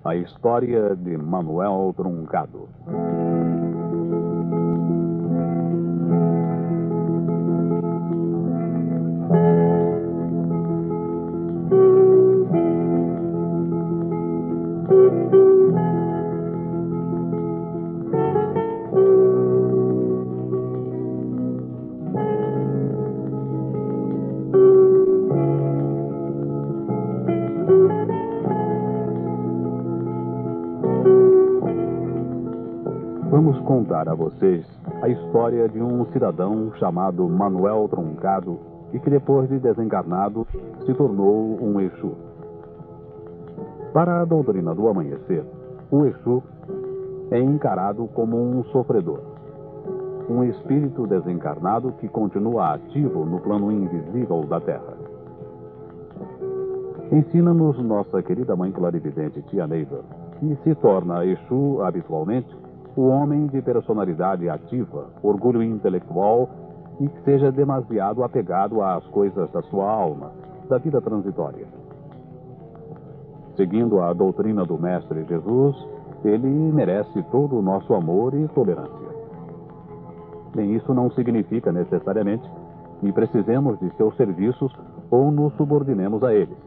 A história de Manuel Truncado. Vamos contar a vocês a história de um cidadão chamado Manuel Truncado e que depois de desencarnado se tornou um Exu. Para a doutrina do amanhecer, o Exu é encarado como um sofredor, um espírito desencarnado que continua ativo no plano invisível da Terra. Ensina-nos nossa querida mãe clarividente, tia Neiva, que se torna Exu habitualmente o homem de personalidade ativa, orgulho intelectual e que seja demasiado apegado às coisas da sua alma, da vida transitória. Seguindo a doutrina do Mestre Jesus, ele merece todo o nosso amor e tolerância. Bem, isso não significa necessariamente que precisemos de seus serviços ou nos subordinemos a eles.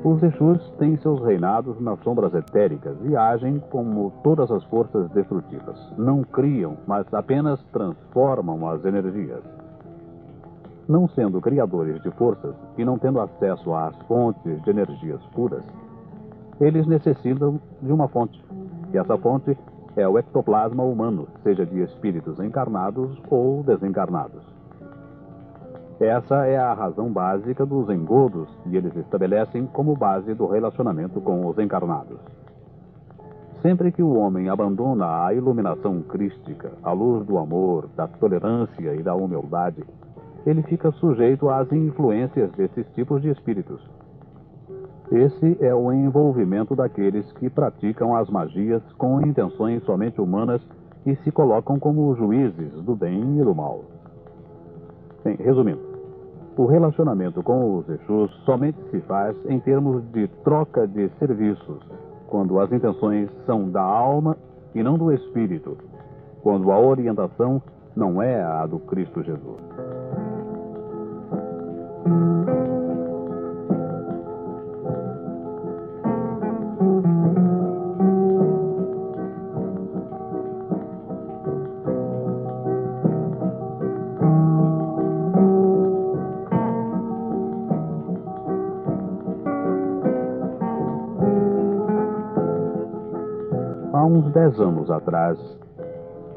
Os Exus têm seus reinados nas sombras etéricas e agem como todas as forças destrutivas. Não criam, mas apenas transformam as energias. Não sendo criadores de forças e não tendo acesso às fontes de energias puras, eles necessitam de uma fonte. E essa fonte é o ectoplasma humano, seja de espíritos encarnados ou desencarnados. Essa é a razão básica dos engodos que eles estabelecem como base do relacionamento com os encarnados. Sempre que o homem abandona a iluminação crística, a luz do amor, da tolerância e da humildade, ele fica sujeito às influências desses tipos de espíritos. Esse é o envolvimento daqueles que praticam as magias com intenções somente humanas e se colocam como juízes do bem e do mal. Bem, resumindo, o relacionamento com os Exus somente se faz em termos de troca de serviços, quando as intenções são da alma e não do espírito, quando a orientação não é a do Cristo Jesus. Há uns 10 anos atrás,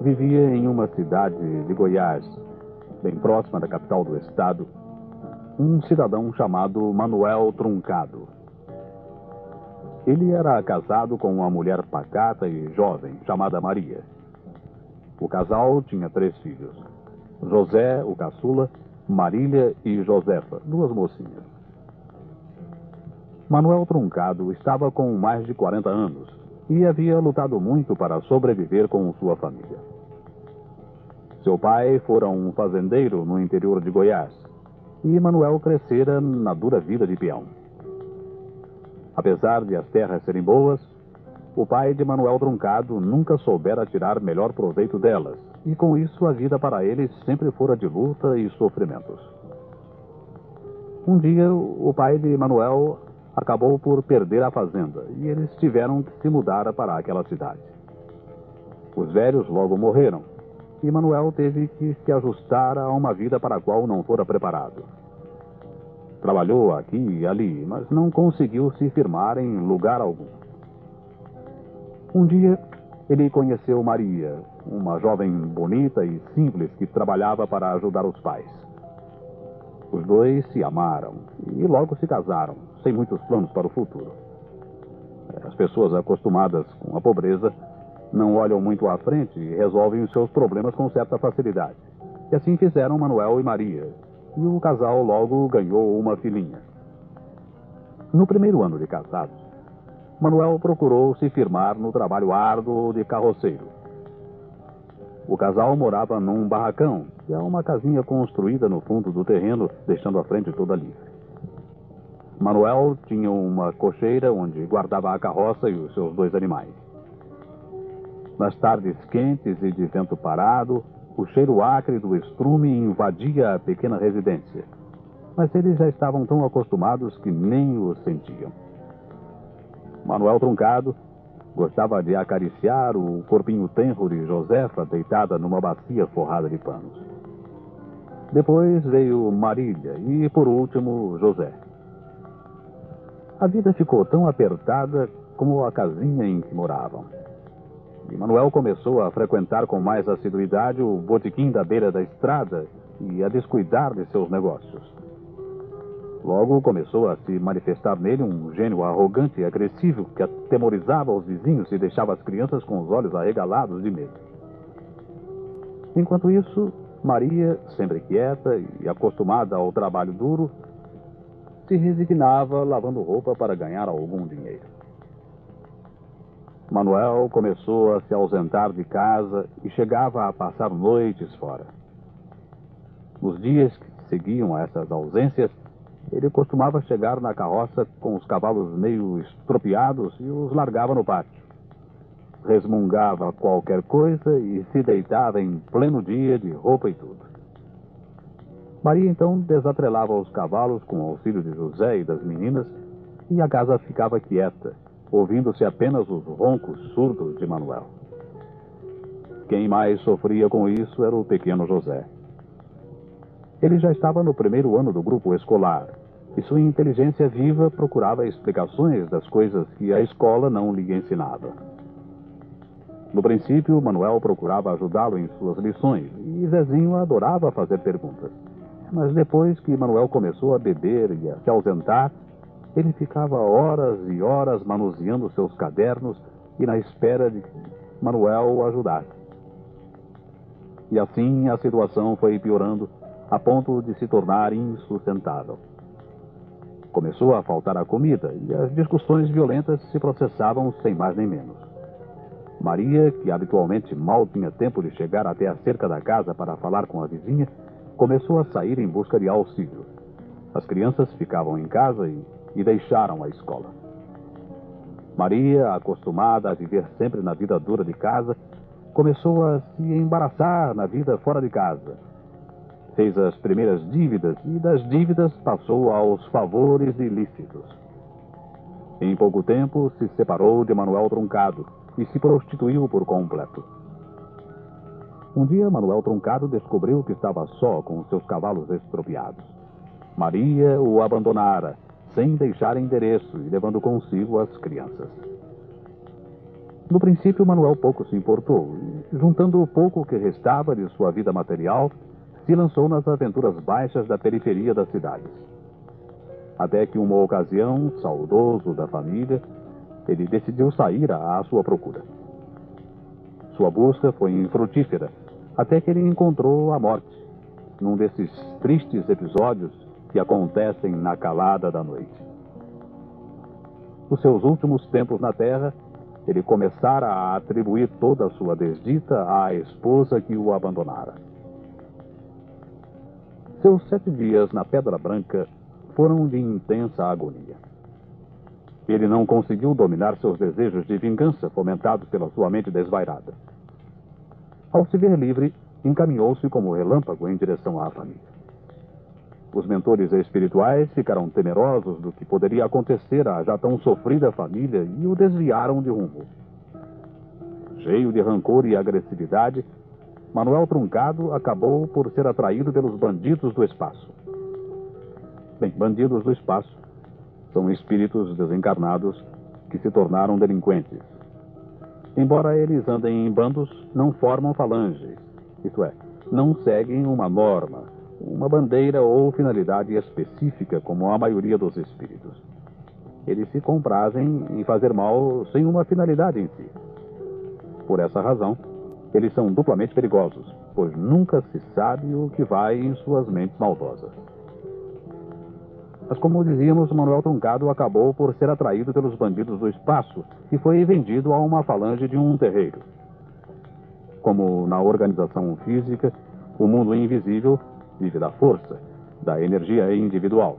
vivia em uma cidade de Goiás, bem próxima da capital do estado, um cidadão chamado Manuel Truncado. Ele era casado com uma mulher pacata e jovem, chamada Maria. O casal tinha 3 filhos: José, o caçula, Marília e Josefa, 2 mocinhas. Manuel Truncado estava com mais de 40 anos e havia lutado muito para sobreviver com sua família. Seu pai fora um fazendeiro no interior de Goiás e Manuel crescera na dura vida de peão. Apesar de as terras serem boas, o pai de Manuel Truncado nunca soubera tirar melhor proveito delas, e com isso a vida para ele sempre fora de luta e sofrimentos. Um dia, o pai de Manuel acabou por perder a fazenda e eles tiveram que se mudar para aquela cidade. Os velhos logo morreram e Manuel teve que se ajustar a uma vida para a qual não fora preparado. Trabalhou aqui e ali, mas não conseguiu se firmar em lugar algum. Um dia, ele conheceu Maria, uma jovem bonita e simples que trabalhava para ajudar os pais. Os dois se amaram e logo se casaram, sem muitos planos para o futuro. As pessoas acostumadas com a pobreza não olham muito à frente e resolvem os seus problemas com certa facilidade. E assim fizeram Manuel e Maria, e o casal logo ganhou uma filhinha. No primeiro ano de casados, Manuel procurou se firmar no trabalho árduo de carroceiro. O casal morava num barracão, que é uma casinha construída no fundo do terreno, deixando a frente toda livre. Manuel tinha uma cocheira onde guardava a carroça e os seus 2 animais. Nas tardes quentes e de vento parado, o cheiro acre do estrume invadia a pequena residência. Mas eles já estavam tão acostumados que nem o sentiam. Manuel Truncado gostava de acariciar o corpinho tenro de Josefa deitada numa bacia forrada de panos. Depois veio Marília e, por último, José. A vida ficou tão apertada como a casinha em que moravam. E Manuel começou a frequentar com mais assiduidade o botequim da beira da estrada e a descuidar de seus negócios. Logo começou a se manifestar nele um gênio arrogante e agressivo que atemorizava os vizinhos e deixava as crianças com os olhos arregalados de medo. Enquanto isso, Maria, sempre quieta e acostumada ao trabalho duro, se resignava lavando roupa para ganhar algum dinheiro. Manuel começou a se ausentar de casa e chegava a passar noites fora. Nos dias que seguiam essas ausências, ele costumava chegar na carroça com os cavalos meio estropiados e os largava no pátio. Resmungava qualquer coisa e se deitava em pleno dia de roupa e tudo. Maria então desatrelava os cavalos com o auxílio de José e das meninas e a casa ficava quieta, ouvindo-se apenas os roncos surdos de Manuel. Quem mais sofria com isso era o pequeno José. Ele já estava no 1º ano do grupo escolar, e sua inteligência viva procurava explicações das coisas que a escola não lhe ensinava. No princípio, Manuel procurava ajudá-lo em suas lições, e Zezinho adorava fazer perguntas. Mas depois que Manuel começou a beber e a se ausentar, ele ficava horas e horas manuseando seus cadernos e na espera de que Manuel o ajudasse. E assim a situação foi piorando, a ponto de se tornar insustentável. Começou a faltar a comida e as discussões violentas se processavam sem mais nem menos. Maria, que habitualmente mal tinha tempo de chegar até a cerca da casa para falar com a vizinha, começou a sair em busca de auxílio. As crianças ficavam em casa e deixaram a escola. Maria, acostumada a viver sempre na vida dura de casa, começou a se embaraçar na vida fora de casa. Fez as primeiras dívidas e das dívidas passou aos favores ilícitos. Em pouco tempo se separou de Manuel Truncado e se prostituiu por completo. Um dia Manuel Truncado descobriu que estava só com seus cavalos estropiados. Maria o abandonara, sem deixar endereço e levando consigo as crianças. No princípio, Manuel pouco se importou, e, juntando o pouco que restava de sua vida material, se lançou nas aventuras baixas da periferia das cidades. Até que uma ocasião, saudoso da família, ele decidiu sair à sua procura. Sua busca foi infrutífera, até que ele encontrou a morte, num desses tristes episódios que acontecem na calada da noite. Nos seus últimos tempos na Terra, ele começara a atribuir toda a sua desdita à esposa que o abandonara. Seus 7 dias na Pedra Branca foram de intensa agonia. Ele não conseguiu dominar seus desejos de vingança fomentados pela sua mente desvairada. Ao se ver livre, encaminhou-se como relâmpago em direção à família. Os mentores espirituais ficaram temerosos do que poderia acontecer à já tão sofrida família e o desviaram de rumo. Cheio de rancor e agressividade, Manuel Truncado acabou por ser atraído pelos bandidos do espaço. Bem, bandidos do espaço são espíritos desencarnados que se tornaram delinquentes. Embora eles andem em bandos, não formam falanges, isto é, não seguem uma norma, uma bandeira ou finalidade específica como a maioria dos espíritos. Eles se comprazem em fazer mal sem uma finalidade em si. Por essa razão, eles são duplamente perigosos, pois nunca se sabe o que vai em suas mentes maldosas. Mas, como dizíamos, Manuel Truncado acabou por ser atraído pelos bandidos do espaço e foi vendido a uma falange de um terreiro. Como na organização física, o mundo invisível vive da força, da energia individual.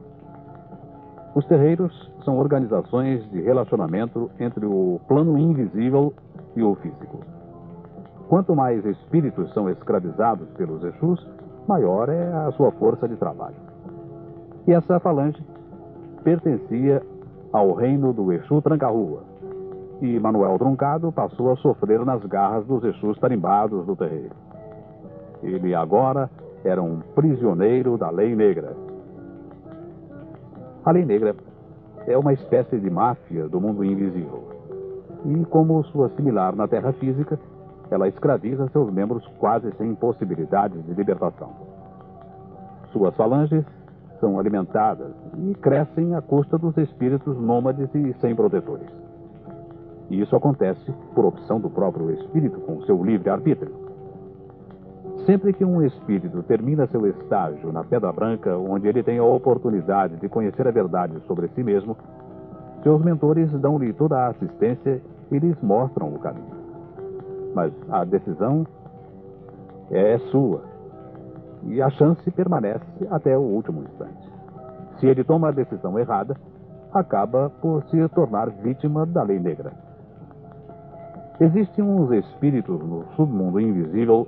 Os terreiros são organizações de relacionamento entre o plano invisível e o físico. Quanto mais espíritos são escravizados pelos Exus, maior é a sua força de trabalho. E essa falange pertencia ao reino do Exu Tranca-Rua, e Manuel Truncado passou a sofrer nas garras dos Exus tarimbados do terreiro. Ele agora era um prisioneiro da Lei Negra. A Lei Negra é uma espécie de máfia do mundo invisível. E, como sua similar na Terra física, ela escraviza seus membros quase sem possibilidades de libertação. Suas falanges são alimentadas e crescem à custa dos espíritos nômades e sem protetores. E isso acontece por opção do próprio espírito, com seu livre-arbítrio. Sempre que um espírito termina seu estágio na Pedra Branca, onde ele tem a oportunidade de conhecer a verdade sobre si mesmo, seus mentores dão-lhe toda a assistência e lhes mostram o caminho. Mas a decisão é sua, e a chance permanece até o último instante. Se ele toma a decisão errada, acaba por se tornar vítima da Lei Negra. Existem uns espíritos no submundo invisível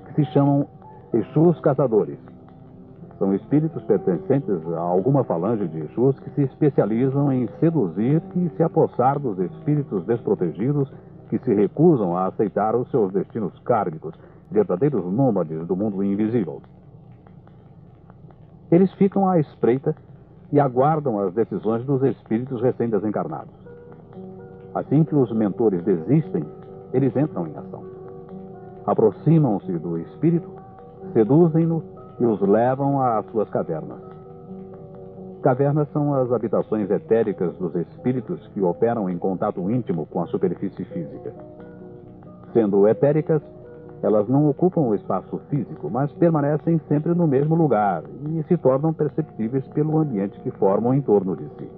que se chamam Exus Caçadores. São espíritos pertencentes a alguma falange de Exus que se especializam em seduzir e se apossar dos espíritos desprotegidos que se recusam a aceitar os seus destinos kármicos, verdadeiros nômades do mundo invisível. Eles ficam à espreita e aguardam as decisões dos espíritos recém-desencarnados. Assim que os mentores desistem, eles entram em ação. Aproximam-se do espírito, seduzem-no e os levam às suas cavernas. Cavernas são as habitações etéricas dos espíritos que operam em contato íntimo com a superfície física. Sendo etéricas, elas não ocupam o espaço físico, mas permanecem sempre no mesmo lugar e se tornam perceptíveis pelo ambiente que formam em torno de si.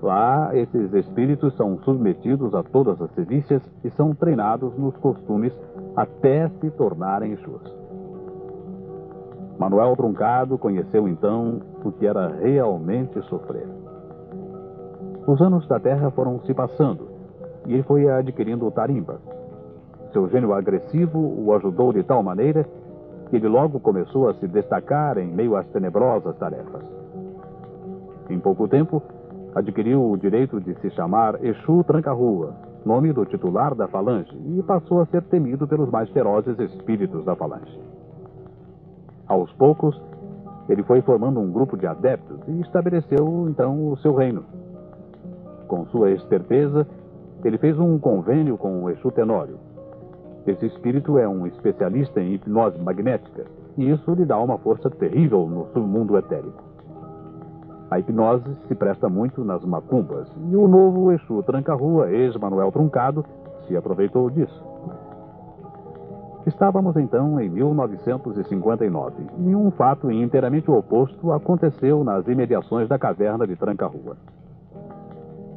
Lá, esses espíritos são submetidos a todas as sevícias e são treinados nos costumes até se tornarem Exus. Manuel Truncado conheceu então o que era realmente sofrer. Os anos da Terra foram se passando e ele foi adquirindo tarimba. Seu gênio agressivo o ajudou de tal maneira que ele logo começou a se destacar em meio às tenebrosas tarefas. Em pouco tempo, adquiriu o direito de se chamar Exu Tranca-Rua, nome do titular da falange, e passou a ser temido pelos mais ferozes espíritos da falange. Aos poucos, ele foi formando um grupo de adeptos e estabeleceu, então, o seu reino. Com sua esperteza, ele fez um convênio com o Exu Tenório. Esse espírito é um especialista em hipnose magnética, e isso lhe dá uma força terrível no submundo etérico. A hipnose se presta muito nas macumbas, e o novo Exu Tranca-Rua, ex-Manuel Truncado, se aproveitou disso. Estávamos então em 1959, e um fato inteiramente oposto aconteceu nas imediações da caverna de Tranca-Rua.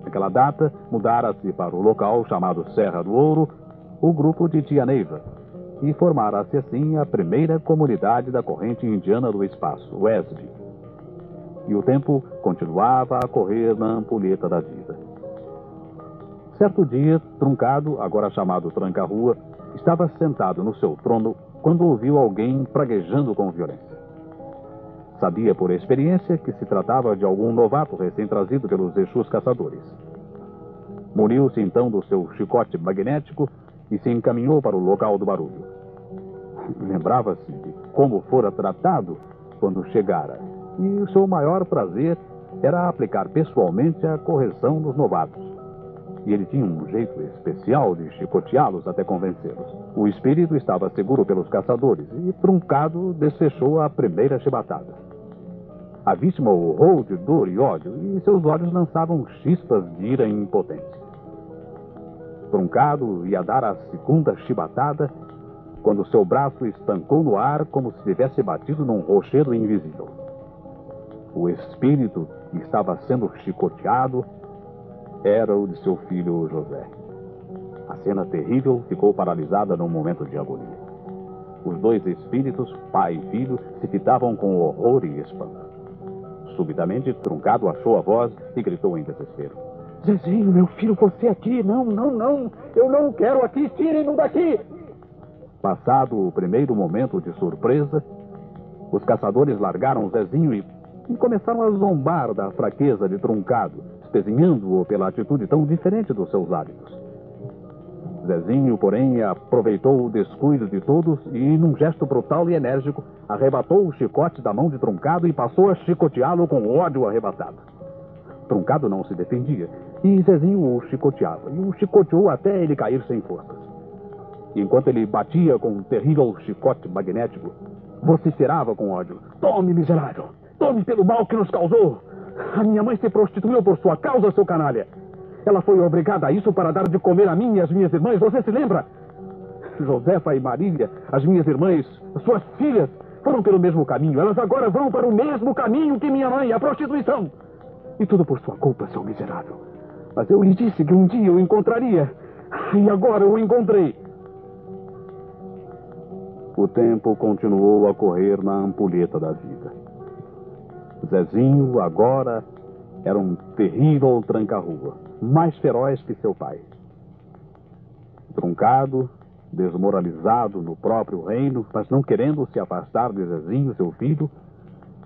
Naquela data, mudara-se para o local chamado Serra do Ouro o grupo de Tia Neiva, e formara-se assim a primeira comunidade da corrente indiana do espaço, o ESB. E o tempo continuava a correr na ampulheta da vida. Certo dia, Truncado, agora chamado Tranca-Rua, estava sentado no seu trono quando ouviu alguém praguejando com violência. Sabia por experiência que se tratava de algum novato recém-trazido pelos Exus Caçadores. Muniu-se então do seu chicote magnético e se encaminhou para o local do barulho. Lembrava-se de como fora tratado quando chegara, e o seu maior prazer era aplicar pessoalmente a correção dos novatos. E ele tinha um jeito especial de chicoteá-los até convencê-los. O espírito estava seguro pelos caçadores e Truncado desfechou a primeira chibatada. A vítima urrou de dor e ódio e seus olhos lançavam chispas de ira impotente. Truncado ia dar a segunda chibatada quando seu braço estancou no ar como se tivesse batido num rochedo invisível. O espírito que estava sendo chicoteado era o de seu filho José. A cena terrível ficou paralisada num momento de agonia. Os dois espíritos, pai e filho, se fitavam com horror e espanto. Subitamente, Truncado achou a voz e gritou em desespero. Zezinho, meu filho, você aqui? Não, não, não. Eu não quero aqui. Tirem-no daqui. Passado o primeiro momento de surpresa, os caçadores largaram Zezinho e começaram a zombar da fraqueza de Truncado, espezinhando-o pela atitude tão diferente dos seus hábitos. Zezinho, porém, aproveitou o descuido de todos e, num gesto brutal e enérgico, arrebatou o chicote da mão de Truncado e passou a chicoteá-lo com ódio arrebatado. Truncado não se defendia, e Zezinho o chicoteava, e o chicoteou até ele cair sem forças. Enquanto ele batia com um terrível chicote magnético, vociferava com ódio. Tome, miserável! Tome pelo mal que nos causou! A minha mãe se prostituiu por sua causa, seu canalha! Ela foi obrigada a isso para dar de comer a mim e às minhas irmãs, você se lembra? Josefa e Marília, as minhas irmãs, suas filhas, foram pelo mesmo caminho. Elas agora vão para o mesmo caminho que minha mãe, a prostituição. E tudo por sua culpa, seu miserável. Mas eu lhe disse que um dia eu encontraria. E agora eu o encontrei. O tempo continuou a correr na ampulheta da vida. Zezinho agora era um terrível tranca-rua, mais feroz que seu pai. Truncado, desmoralizado no próprio reino, mas não querendo se afastar de Zezinho, seu filho,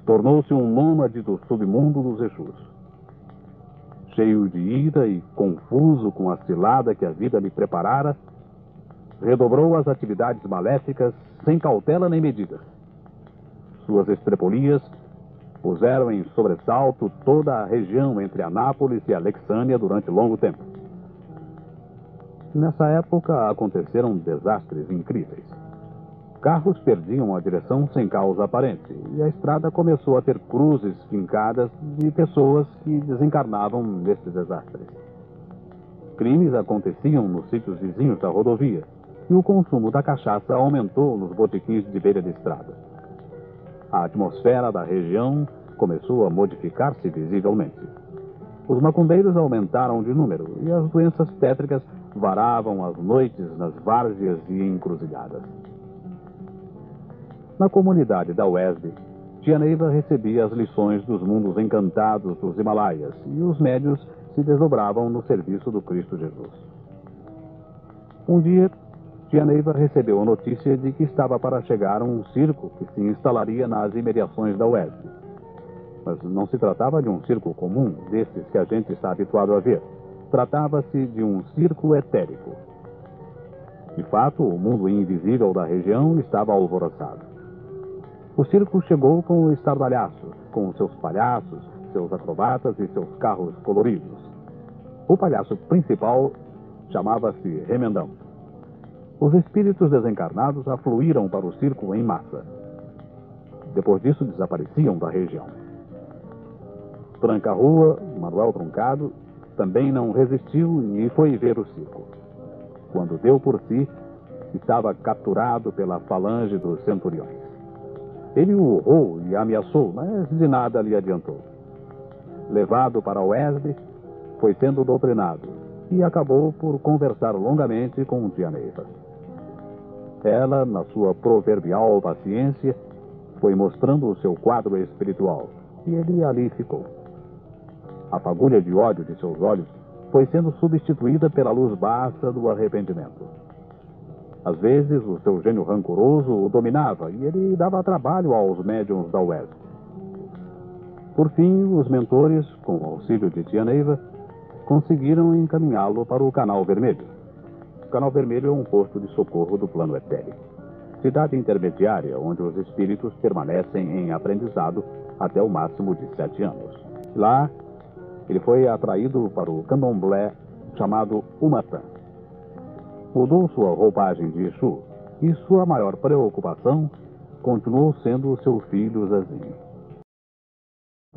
tornou-se um nômade do submundo dos Exus. Cheio de ira e confuso com a cilada que a vida lhe preparara, redobrou as atividades maléficas sem cautela nem medidas. Suas estrepolias puseram em sobressalto toda a região entre Anápolis e Alexânia durante longo tempo. Nessa época aconteceram desastres incríveis. Carros perdiam a direção sem causa aparente e a estrada começou a ter cruzes fincadas de pessoas que desencarnavam nesses desastres. Crimes aconteciam nos sítios vizinhos da rodovia e o consumo da cachaça aumentou nos botequins de beira de estrada. A atmosfera da região começou a modificar-se visivelmente. Os macumbeiros aumentaram de número e as doenças tétricas varavam as noites nas várzeas e encruzilhadas. Na comunidade da UESB, Tia Neiva recebia as lições dos mundos encantados dos Himalaias e os médios se desdobravam no serviço do Cristo Jesus. Um dia, Tia Neiva recebeu a notícia de que estava para chegar um circo que se instalaria nas imediações da UESB. Mas não se tratava de um circo comum, desses que a gente está habituado a ver. Tratava-se de um circo etérico. De fato, o mundo invisível da região estava alvoroçado. O circo chegou com o estardalhaço, com seus palhaços, seus acrobatas e seus carros coloridos. O palhaço principal chamava-se Remendão. Os espíritos desencarnados afluíram para o circo em massa. Depois disso, desapareciam da região. Tranca-rua, Manuel Truncado, também não resistiu e foi ver o circo. Quando deu por si, estava capturado pela falange dos centuriões. Ele o urrou e ameaçou, mas de nada lhe adiantou. Levado para o UESB, foi sendo doutrinado e acabou por conversar longamente com Tia Neiva. Ela, na sua proverbial paciência, foi mostrando o seu quadro espiritual e ele ali ficou. A fagulha de ódio de seus olhos foi sendo substituída pela luz baixa do arrependimento. Às vezes, o seu gênio rancoroso o dominava e ele dava trabalho aos médiuns da UESB. Por fim, os mentores, com o auxílio de Tia Neiva, conseguiram encaminhá-lo para o Canal Vermelho. O Canal Vermelho é um posto de socorro do plano etérico. Cidade intermediária onde os espíritos permanecem em aprendizado até o máximo de 7 anos. Lá, ele foi atraído para o candomblé chamado Umatã. Mudou sua roupagem de Exu e sua maior preocupação continuou sendo o seu filho Zezinho.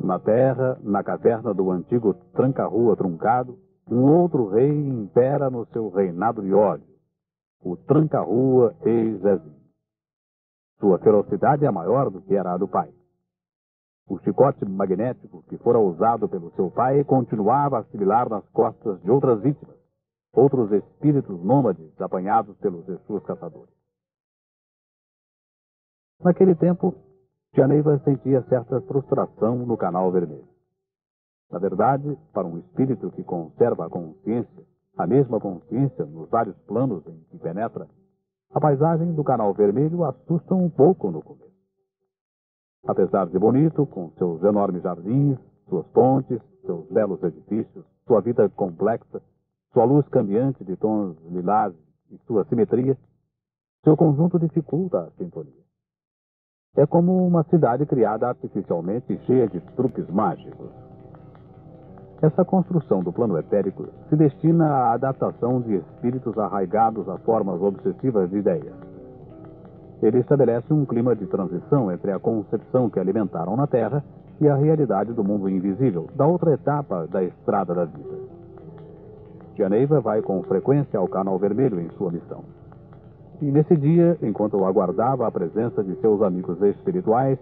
Na terra, na caverna do antigo Tranca-Rua Truncado, um outro rei impera no seu reinado de ódio, o Tranca-Rua ex-Zezinho. Sua ferocidade é maior do que era a do pai. O chicote magnético que fora usado pelo seu pai continuava a sibilar nas costas de outras vítimas, outros espíritos nômades apanhados pelos Exus caçadores. Naquele tempo, Tia Neiva sentia certa frustração no Canal Vermelho. Na verdade, para um espírito que conserva a mesma consciência nos vários planos em que penetra, a paisagem do Canal Vermelho assusta um pouco no começo. Apesar de bonito, com seus enormes jardins, suas pontes, seus belos edifícios, sua vida complexa, sua luz cambiante de tons lilás e sua simetria, seu conjunto dificulta a sintonia. É como uma cidade criada artificialmente e cheia de truques mágicos. Essa construção do plano etérico se destina à adaptação de espíritos arraigados a formas obsessivas de ideias. Ele estabelece um clima de transição entre a concepção que alimentaram na Terra e a realidade do mundo invisível, da outra etapa da estrada da vida. Tia Neiva vai com frequência ao Canal Vermelho em sua missão. E nesse dia, enquanto aguardava a presença de seus amigos espirituais,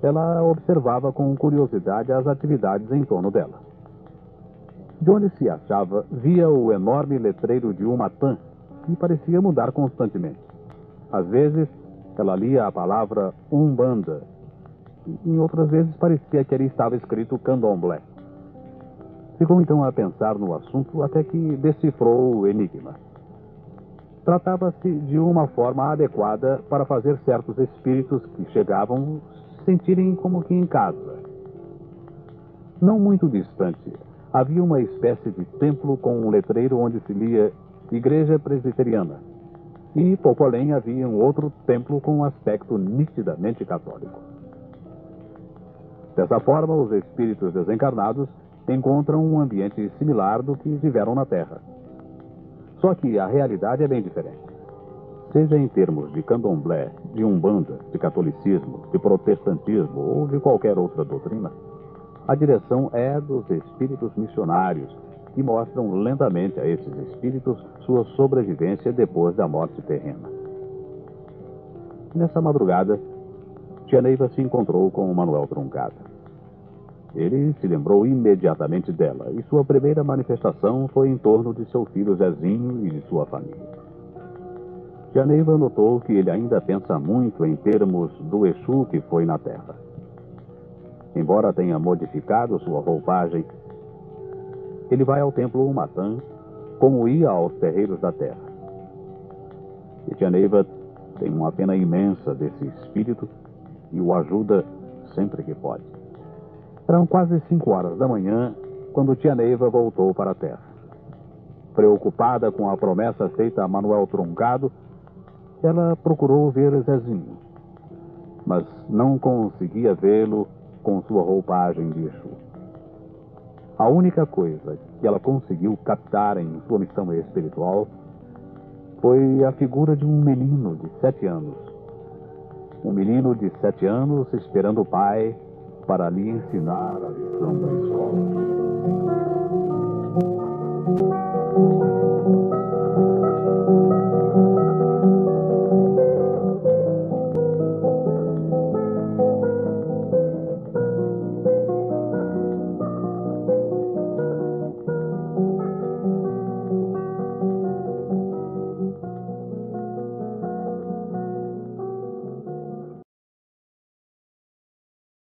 ela observava com curiosidade as atividades em torno dela. De onde se achava, via o enorme letreiro de Umatã, que parecia mudar constantemente. Às vezes, ela lia a palavra Umbanda, e em outras vezes parecia que ali estava escrito Candomblé. Ficou então a pensar no assunto até que decifrou o enigma. Tratava-se de uma forma adequada para fazer certos espíritos que chegavam se sentirem como que em casa. Não muito distante, havia uma espécie de templo com um letreiro onde se lia Igreja Presbiteriana. E pouco além havia um outro templo com um aspecto nitidamente católico. Dessa forma, os espíritos desencarnados encontram um ambiente similar do que viveram na Terra. Só que a realidade é bem diferente. Seja em termos de candomblé, de umbanda, de catolicismo, de protestantismo ou de qualquer outra doutrina, a direção é dos espíritos missionários, que mostram lentamente a esses espíritos sua sobrevivência depois da morte terrena. Nessa madrugada, Tia Neiva se encontrou com o Manuel Truncado. Ele se lembrou imediatamente dela, e sua primeira manifestação foi em torno de seu filho Zezinho e de sua família. Tia Neiva notou que ele ainda pensa muito em termos do Exu que foi na Terra. Embora tenha modificado sua roupagem, ele vai ao templo Umatã como ia aos terreiros da Terra. E Tia Neiva tem uma pena imensa desse espírito e o ajuda sempre que pode. Eram quase 5 horas da manhã quando Tia Neiva voltou para a Terra. Preocupada com a promessa feita a Manuel Truncado, ela procurou ver Zezinho, mas não conseguia vê-lo com sua roupagem de Exu. A única coisa que ela conseguiu captar em sua missão espiritual foi a figura de um menino de 7 anos. Um menino de 7 anos esperando o pai para lhe ensinar a lição da escola.